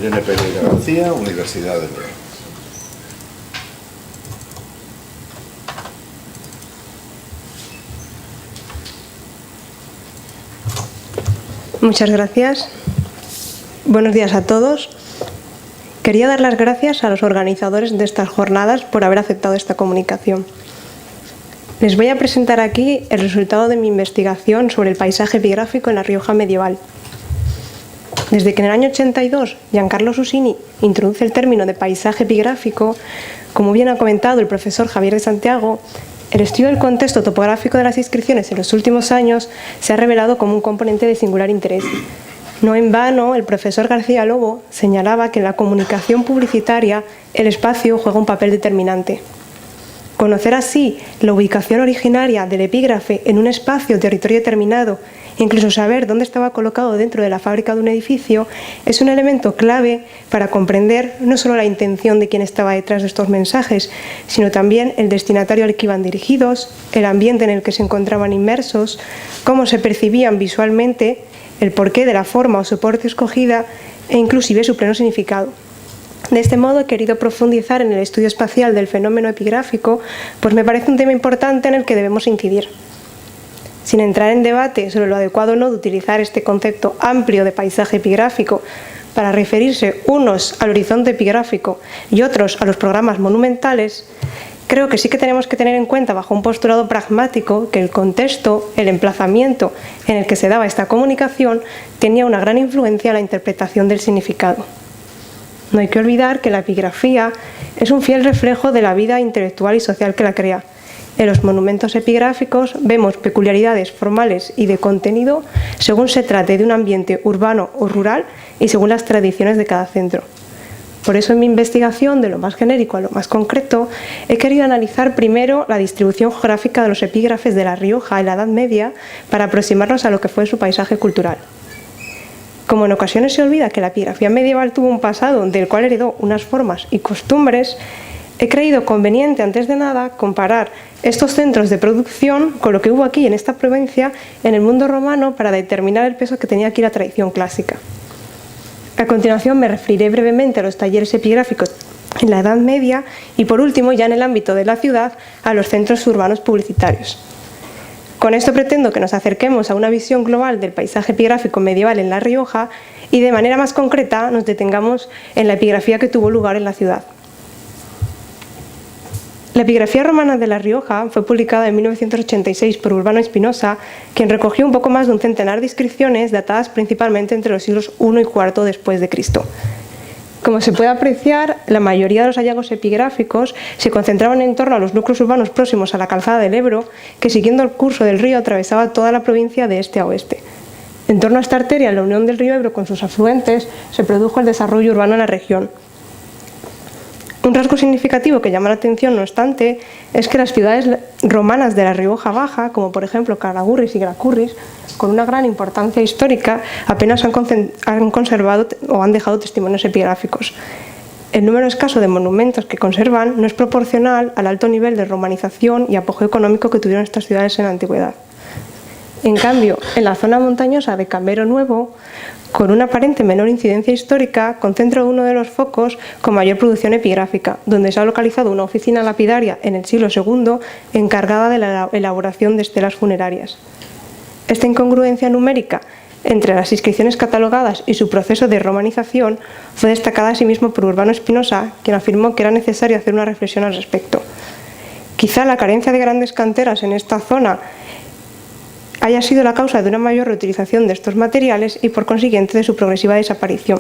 Irene Pereira García, Universidad de León. Muchas gracias. Buenos días a todos. Quería dar las gracias a los organizadores de estas jornadas por haber aceptado esta comunicación. Les voy a presentar aquí el resultado de mi investigación sobre el paisaje epigráfico en La Rioja medieval. Desde que en el año 82 Giancarlo Susini introduce el término de paisaje epigráfico, como bien ha comentado el profesor Javier de Santiago, el estudio del contexto topográfico de las inscripciones en los últimos años se ha revelado como un componente de singular interés. No en vano, el profesor García Lobo señalaba que en la comunicación publicitaria el espacio juega un papel determinante. Conocer así la ubicación originaria del epígrafe en un espacio o territorio determinado, incluso saber dónde estaba colocado dentro de la fábrica de un edificio, es un elemento clave para comprender no solo la intención de quien estaba detrás de estos mensajes, sino también el destinatario al que iban dirigidos, el ambiente en el que se encontraban inmersos, cómo se percibían visualmente, el porqué de la forma o soporte escogida e inclusive su pleno significado. De este modo he querido profundizar en el estudio espacial del fenómeno epigráfico, pues me parece un tema importante en el que debemos incidir. Sin entrar en debate sobre lo adecuado o no de utilizar este concepto amplio de paisaje epigráfico para referirse unos al horizonte epigráfico y otros a los programas monumentales, creo que sí que tenemos que tener en cuenta bajo un postulado pragmático que el contexto, el emplazamiento en el que se daba esta comunicación tenía una gran influencia en la interpretación del significado. No hay que olvidar que la epigrafía es un fiel reflejo de la vida intelectual y social que la crea. En los monumentos epigráficos vemos peculiaridades formales y de contenido según se trate de un ambiente urbano o rural y según las tradiciones de cada centro. Por eso en mi investigación, de lo más genérico a lo más concreto, he querido analizar primero la distribución geográfica de los epígrafes de La Rioja en la Edad Media para aproximarnos a lo que fue su paisaje cultural. Como en ocasiones se olvida que la epigrafía medieval tuvo un pasado del cual heredó unas formas y costumbres, he creído conveniente, antes de nada, comparar estos centros de producción con lo que hubo aquí en esta provincia en el mundo romano para determinar el peso que tenía aquí la tradición clásica. A continuación me referiré brevemente a los talleres epigráficos en la Edad Media y, por último, ya en el ámbito de la ciudad, a los centros urbanos publicitarios. Con esto pretendo que nos acerquemos a una visión global del paisaje epigráfico medieval en La Rioja y, de manera más concreta, nos detengamos en la epigrafía que tuvo lugar en la ciudad. La epigrafía romana de La Rioja fue publicada en 1986 por Urbano Espinosa, quien recogió un poco más de un centenar de inscripciones datadas principalmente entre los siglos I y IV después de Cristo. Como se puede apreciar, la mayoría de los hallazgos epigráficos se concentraban en torno a los núcleos urbanos próximos a la calzada del Ebro, que siguiendo el curso del río atravesaba toda la provincia de este a oeste. En torno a esta arteria, en la unión del río Ebro con sus afluentes, se produjo el desarrollo urbano en la región. Un rasgo significativo que llama la atención, no obstante, es que las ciudades romanas de la Rioja Baja, como por ejemplo Calagurris y Gracurris, con una gran importancia histórica, apenas han conservado o han dejado testimonios epigráficos. El número escaso de monumentos que conservan no es proporcional al alto nivel de romanización y apogeo económico que tuvieron estas ciudades en la antigüedad. En cambio, en la zona montañosa de Cambero Nuevo, con una aparente menor incidencia histórica, concentra uno de los focos con mayor producción epigráfica, donde se ha localizado una oficina lapidaria en el siglo II encargada de la elaboración de estelas funerarias. Esta incongruencia numérica entre las inscripciones catalogadas y su proceso de romanización fue destacada asimismo por Urbano Espinosa, quien afirmó que era necesario hacer una reflexión al respecto. Quizá la carencia de grandes canteras en esta zona haya sido la causa de una mayor reutilización de estos materiales y por consiguiente de su progresiva desaparición.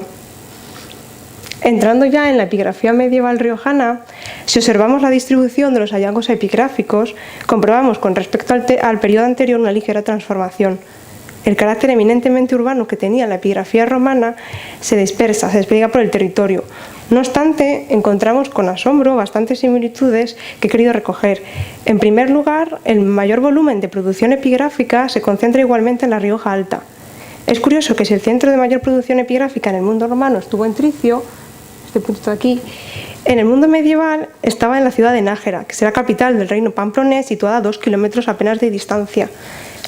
Entrando ya en la epigrafía medieval riojana, si observamos la distribución de los hallazgos epigráficos, comprobamos con respecto al periodo anterior una ligera transformación. El carácter eminentemente urbano que tenía la epigrafía romana se dispersa, se despliega por el territorio. No obstante, encontramos con asombro bastantes similitudes que he querido recoger. En primer lugar, el mayor volumen de producción epigráfica se concentra igualmente en la Rioja Alta. Es curioso que si el centro de mayor producción epigráfica en el mundo romano estuvo en Tricio, este punto de aquí, en el mundo medieval estaba en la ciudad de Nájera, que será capital del reino pamplonés, situada a 2 kilómetros apenas de distancia.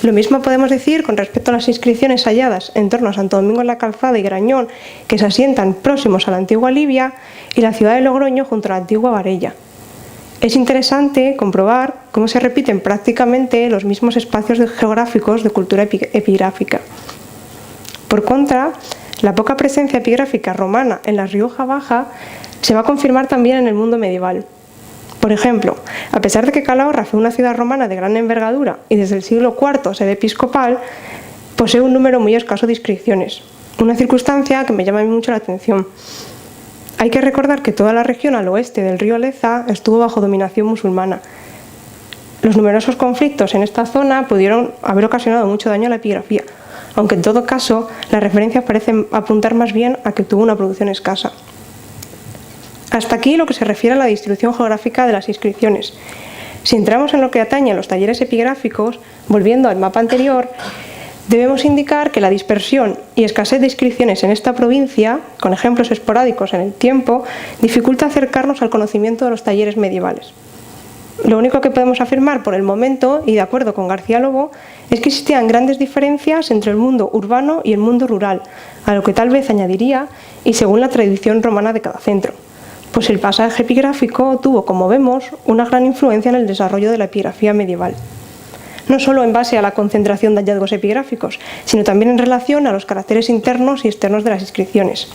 Lo mismo podemos decir con respecto a las inscripciones halladas en torno a Santo Domingo en la Calzada y Grañón, que se asientan próximos a la antigua Libia, y la ciudad de Logroño junto a la antigua Varella. Es interesante comprobar cómo se repiten prácticamente los mismos espacios geográficos de cultura epigráfica. Por contra, la poca presencia epigráfica romana en la Rioja Baja se va a confirmar también en el mundo medieval. Por ejemplo, a pesar de que Calahorra fue una ciudad romana de gran envergadura y desde el siglo IV sede episcopal, posee un número muy escaso de inscripciones, una circunstancia que me llama mucho la atención. Hay que recordar que toda la región al oeste del río Leza estuvo bajo dominación musulmana. Los numerosos conflictos en esta zona pudieron haber ocasionado mucho daño a la epigrafía, aunque en todo caso las referencias parecen apuntar más bien a que tuvo una producción escasa. Hasta aquí lo que se refiere a la distribución geográfica de las inscripciones. Si entramos en lo que atañe a los talleres epigráficos, volviendo al mapa anterior, debemos indicar que la dispersión y escasez de inscripciones en esta provincia, con ejemplos esporádicos en el tiempo, dificulta acercarnos al conocimiento de los talleres medievales. Lo único que podemos afirmar por el momento, y de acuerdo con García Lobo, es que existían grandes diferencias entre el mundo urbano y el mundo rural, a lo que tal vez añadiría, y según la tradición romana de cada centro. Pues el pasaje epigráfico tuvo, como vemos, una gran influencia en el desarrollo de la epigrafía medieval. No solo en base a la concentración de hallazgos epigráficos, sino también en relación a los caracteres internos y externos de las inscripciones.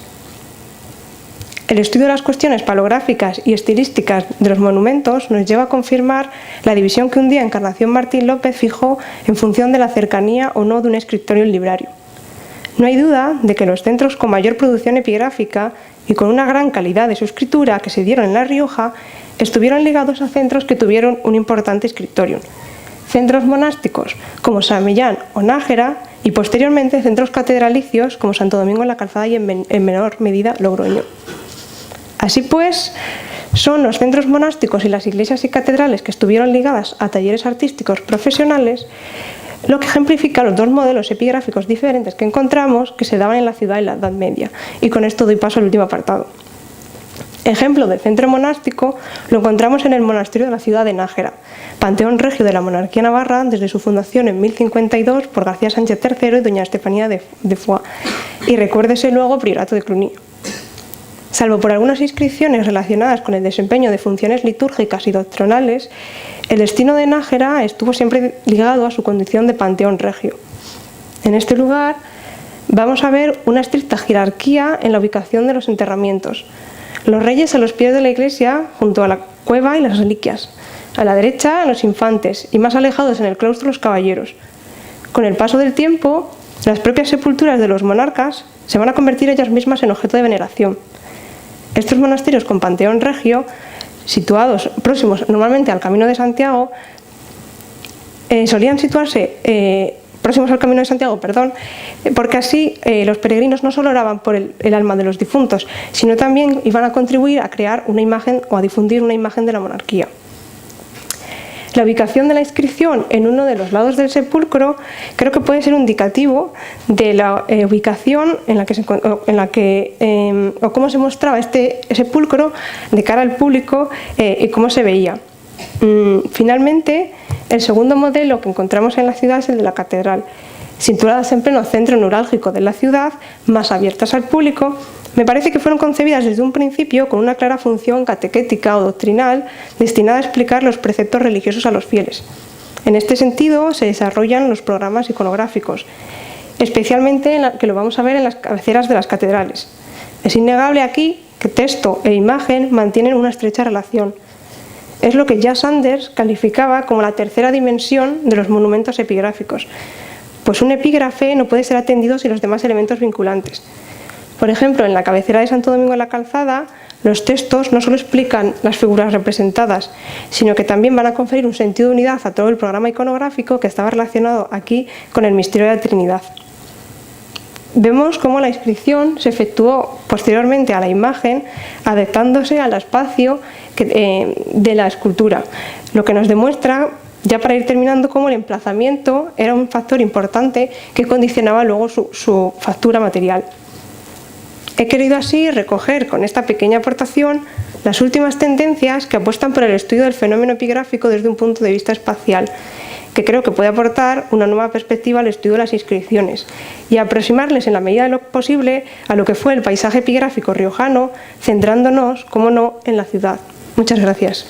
El estudio de las cuestiones palográficas y estilísticas de los monumentos nos lleva a confirmar la división que un día Encarnación Martín López fijó en función de la cercanía o no de un escritorio librario. No hay duda de que los centros con mayor producción epigráfica y con una gran calidad de su escritura que se dieron en La Rioja estuvieron ligados a centros que tuvieron un importante escritorium. Centros monásticos como San Millán o Nájera y posteriormente centros catedralicios como Santo Domingo en la Calzada y en menor medida Logroño. Así pues, son los centros monásticos y las iglesias y catedrales que estuvieron ligadas a talleres artísticos profesionales lo que ejemplifica los dos modelos epigráficos diferentes que encontramos que se daban en la ciudad en la Edad Media. Y con esto doy paso al último apartado. Ejemplo del centro monástico lo encontramos en el monasterio de la ciudad de Nájera, panteón regio de la monarquía navarra desde su fundación en 1052 por García Sánchez III y doña Estefanía de Foix, y recuérdese luego priorato de Cluny. Salvo por algunas inscripciones relacionadas con el desempeño de funciones litúrgicas y doctrinales, el destino de Nájera estuvo siempre ligado a su condición de panteón regio. En este lugar vamos a ver una estricta jerarquía en la ubicación de los enterramientos. Los reyes a los pies de la iglesia, junto a la cueva y las reliquias. A la derecha, los infantes, y más alejados en el claustro, los caballeros. Con el paso del tiempo, las propias sepulturas de los monarcas se van a convertir ellas mismas en objeto de veneración. Estos monasterios con panteón regio, situados próximos normalmente al Camino de Santiago, solían situarse próximos al Camino de Santiago, porque así los peregrinos no solo oraban por el alma de los difuntos, sino también iban a contribuir a crear una imagen o a difundir una imagen de la monarquía. La ubicación de la inscripción en uno de los lados del sepulcro creo que puede ser un indicativo de la ubicación o cómo se mostraba este sepulcro de cara al público y cómo se veía. Finalmente, el segundo modelo que encontramos en la ciudad es el de la catedral. Situadas en pleno centro neurálgico de la ciudad, más abiertas al público, me parece que fueron concebidas desde un principio con una clara función catequética o doctrinal destinada a explicar los preceptos religiosos a los fieles. En este sentido se desarrollan los programas iconográficos, especialmente que lo vamos a ver en las cabeceras de las catedrales. Es innegable aquí que texto e imagen mantienen una estrecha relación. Es lo que Jas Sanders calificaba como la tercera dimensión de los monumentos epigráficos, pues un epígrafe no puede ser atendido sin los demás elementos vinculantes. Por ejemplo, en la cabecera de Santo Domingo de la Calzada, los textos no solo explican las figuras representadas, sino que también van a conferir un sentido de unidad a todo el programa iconográfico que estaba relacionado aquí con el misterio de la Trinidad. Vemos cómo la inscripción se efectuó posteriormente a la imagen, adaptándose al espacio de la escultura, lo que nos demuestra, ya para ir terminando, cómo el emplazamiento era un factor importante que condicionaba luego su factura material. He querido así recoger con esta pequeña aportación las últimas tendencias que apuestan por el estudio del fenómeno epigráfico desde un punto de vista espacial, que creo que puede aportar una nueva perspectiva al estudio de las inscripciones y aproximarles en la medida de lo posible a lo que fue el paisaje epigráfico riojano, centrándonos, como no, en la ciudad. Muchas gracias.